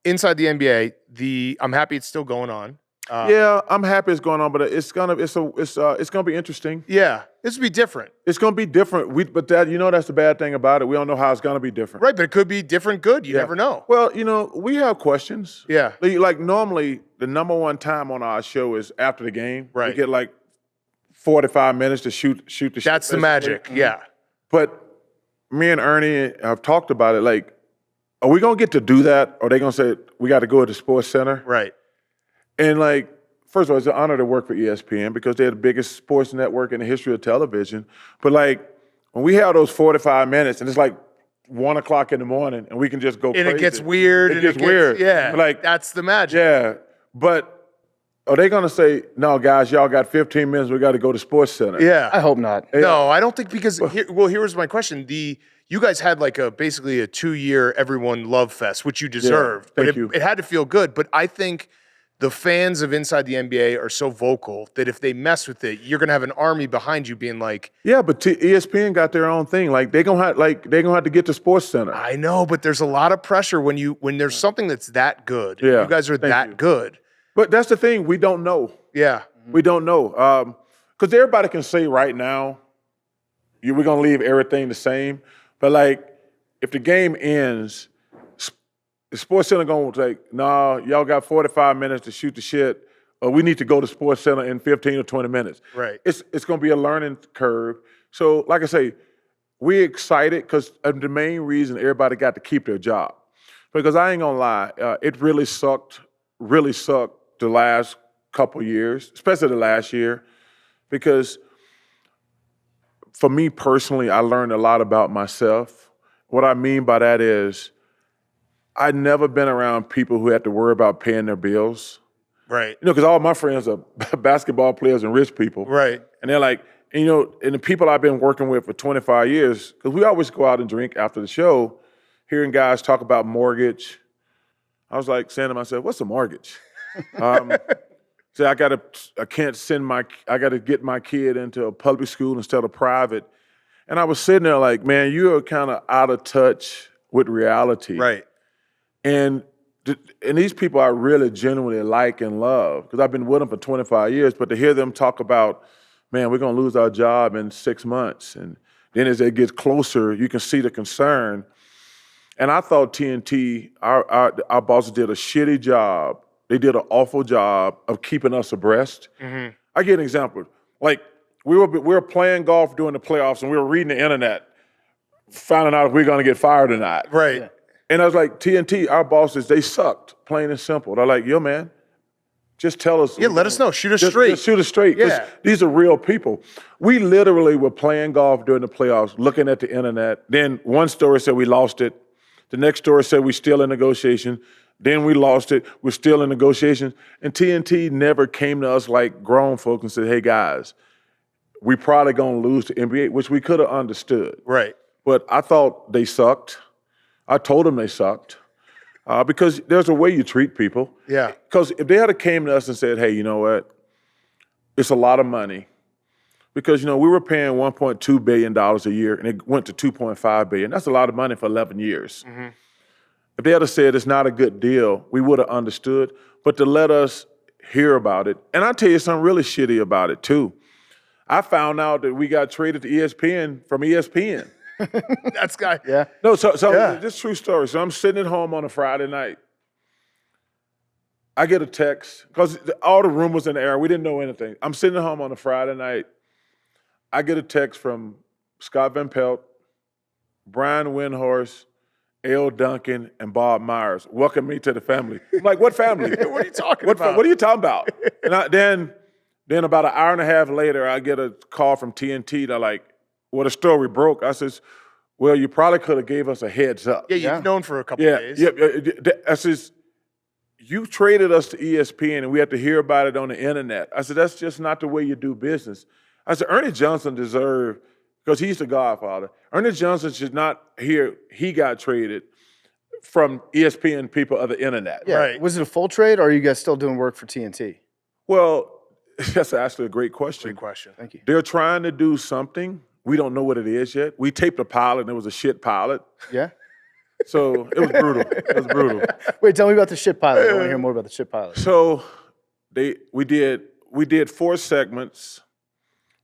inside the NBA, I'm happy it's still going on. Yeah, I'm happy it's going on, but it's gonna be interesting. Yeah, this would be different. It's gonna be different. But that's the bad thing about it. We don't know how it's gonna be different. Right, but it could be different. Good, you never know. Well, we have questions. Yeah, like normally the number one time on our show is after the game. Right, we get like 45 minutes to shoot the shit. That's the magic. Yeah, but me and Ernie have talked about it. Like, are we gonna get to do that? Or are they gonna say we got to go to the Sports Center? Right. And like, first of all, it's an honor to work for ESPN because they're the biggest sports network in the history of television. But like, when we have those 45 minutes and it's like 1 o'clock in the morning and we can just go crazy. And it gets weird. It gets weird. Yeah, like that's the magic. Yeah, but are they gonna say, no, guys, y'all got 15 minutes, we got to go to Sports Center? Yeah. I hope not. No, I don't think because, here was my question. You guys had like basically a 2-year everyone love fest, which you deserved. Yeah, but it had to feel good. But I think the fans of Inside the NBA are so vocal that if they mess with it, you're gonna have an army behind you being like, yeah, but ESPN got their own thing. Like they're gonna have to get to Sports Center. I know, but there's a lot of pressure when there's something that's that good. Yeah, you guys are that good. But that's the thing, we don't know. Yeah, we don't know because everybody can say right now, we're gonna leave everything the same. But like, if the game ends, the Sports Center gonna say, nah, y'all got 45 minutes to shoot the shit, or we need to go to Sports Center in 15 or 20 minutes. Right. It's gonna be a learning curve. So like I say, we're excited because the main reason everybody got to keep their job. Because I ain't gonna lie, it really sucked the last couple years, especially the last year, because for me personally, I learned a lot about myself. What I mean by that is I'd never been around people who had to worry about paying their bills. Right. Because all my friends are basketball players and rich people. Right. And they're like, and the people I've been working with for 25 years, because we always go out and drink after the show, hearing guys talk about mortgage. I was like saying to myself, what's a mortgage? So I got to get my kid into a public school instead of private. And I was sitting there like, man, you are kind of out of touch with reality. Right. And these people I really genuinely like and love because I've been with them for 25 years, but to hear them talk about, man, we're going to lose our job in 6 months. And then as it gets closer, you can see the concern. And I thought TNT, our bosses did a shitty job. They did an awful job of keeping us abreast. Mm-hmm. I give an example. Like, we were playing golf during the playoffs, and we were reading the internet, finding out if we were going to get fired or not. Right. Yeah. And I was like, TNT, our bosses, they sucked, plain and simple. They're like, yo, man, just tell us. Yeah, let us know. Shoot us straight. Just shoot us straight. Yeah. These are real people. We literally were playing golf during the playoffs, looking at the internet. Then one story said we lost it. The next story said we're still in negotiation. Then we lost it. We're still in negotiations. And TNT never came to us like grown folks and said, hey, guys, we probably going to lose to NBA, which we could have understood. Right. But I thought they sucked. I told them they sucked because there's a way you treat people. Yeah. Because if they had came to us and said, hey, you know what? It's a lot of money. Because, we were paying $1.2 billion a year, and it went to $2.5 billion. That's a lot of money for 11 years. Mm-hmm. If they had said it's not a good deal, we would have understood. But to let us hear about it, and I'll tell you something really shitty about it, too. I found out that we got traded to ESPN from ESPN. That's guy. Yeah. No, so yeah. This is a true story. So I'm sitting at home on a Friday night. I get a text, because all the rumors in the air, we didn't know anything. I'm sitting at home on a Friday night. I get a text from Scott Van Pelt, Brian Windhorst, L. Duncan, and Bob Myers. Welcome me to the family. I'm like, what family? What are you talking about? What are you talking about? And then about an hour and a half later, I get a call from TNT. They're like, well, the story broke. I says, well, you probably could have gave us a heads up. Yeah, you've known for a couple of days. Yeah. I says, you traded us to ESPN, and we had to hear about it on the internet. I said, that's just not the way you do business. I said, Ernie Johnson deserved, because he's the godfather, Ernie Johnson should not hear he got traded from ESPN people of the internet. Yeah. Right. Was it a full trade, or are you guys still doing work for TNT? Well, that's actually a great question. Great question. Thank you. They're trying to do something. We don't know what it is yet. We taped a pilot, and it was a shit pilot. Yeah. So it was brutal. It was brutal. Wait, tell me about the shit pilot. I want to hear more about the shit pilot. So we did 4 segments.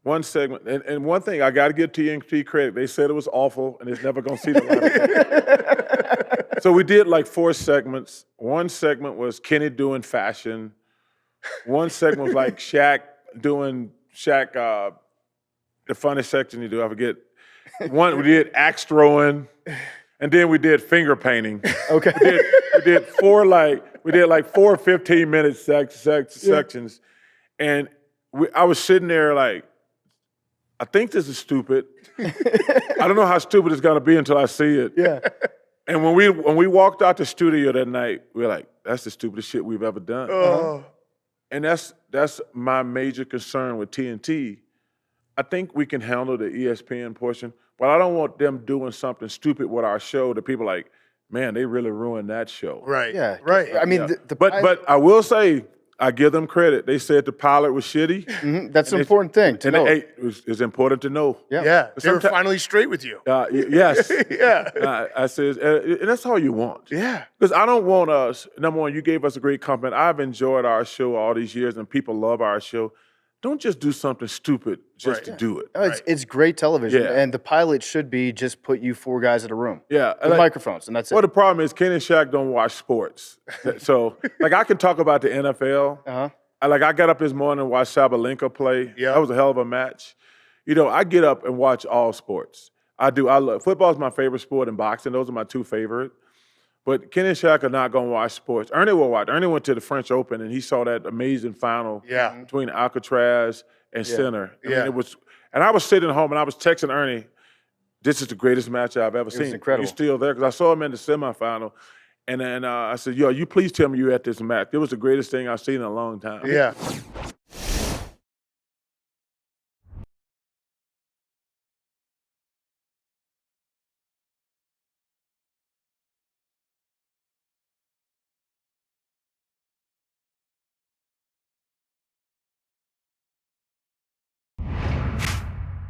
One segment, and one thing I got to give TNT credit. They said it was awful, and it's never gonna see the light of day. So we did like 4 segments. One segment was Kenny doing fashion. One segment was like Shaq doing the funniest section you do. I forget. One we did axe throwing, and then we did finger painting. Okay. We did 4 4 15-minute sections, and I was sitting there like, I think this is stupid. I don't know how stupid it's gonna be until I see it. Yeah. And when we walked out the studio that night, we were like, that's the stupidest shit we've ever done. Oh. And that's my major concern with TNT. I think we can handle the ESPN portion, but I don't want them doing something stupid with our show that people are like, man, they really ruined that show. Right. Yeah. Right. I mean, Yeah. the But I will say, I give them credit. They said the pilot was shitty. that's an important thing to know. It's important to know. Yeah. Yeah. They were Someti- finally straight with you. Yes. Yeah. I said, and that's all you want. Yeah. Because I don't want us, number one, you gave us a great compliment. I've enjoyed our show all these years, and people love our show. Don't just do something stupid just to do it. No, it's great television, Yeah. and the pilot should be just put you 4 guys in a room Yeah. with microphones, and that's Well, it. the problem is Ken and Shaq don't watch sports. So, like, I can talk about the NFL. Uh-huh. I got up this morning and watched Sabalenka play. Yeah. That was a hell of a match. You know, I get up and watch all sports. I do. I love football is my favorite sport, and boxing. Those are my 2 favorite. But Ken and Shaq are not going to watch sports. Ernie will watch. Ernie went to the French Open, and he saw that amazing final Yeah. between Alcatraz and Sinner. I mean, Yeah. it was, and I was sitting home, and I was texting Ernie, this is the greatest match I've ever seen. incredible. He's still there, because I saw him in the semifinal. And then I said, yo, you please tell me you at this match. It was the greatest thing I've seen in a long time. Yeah.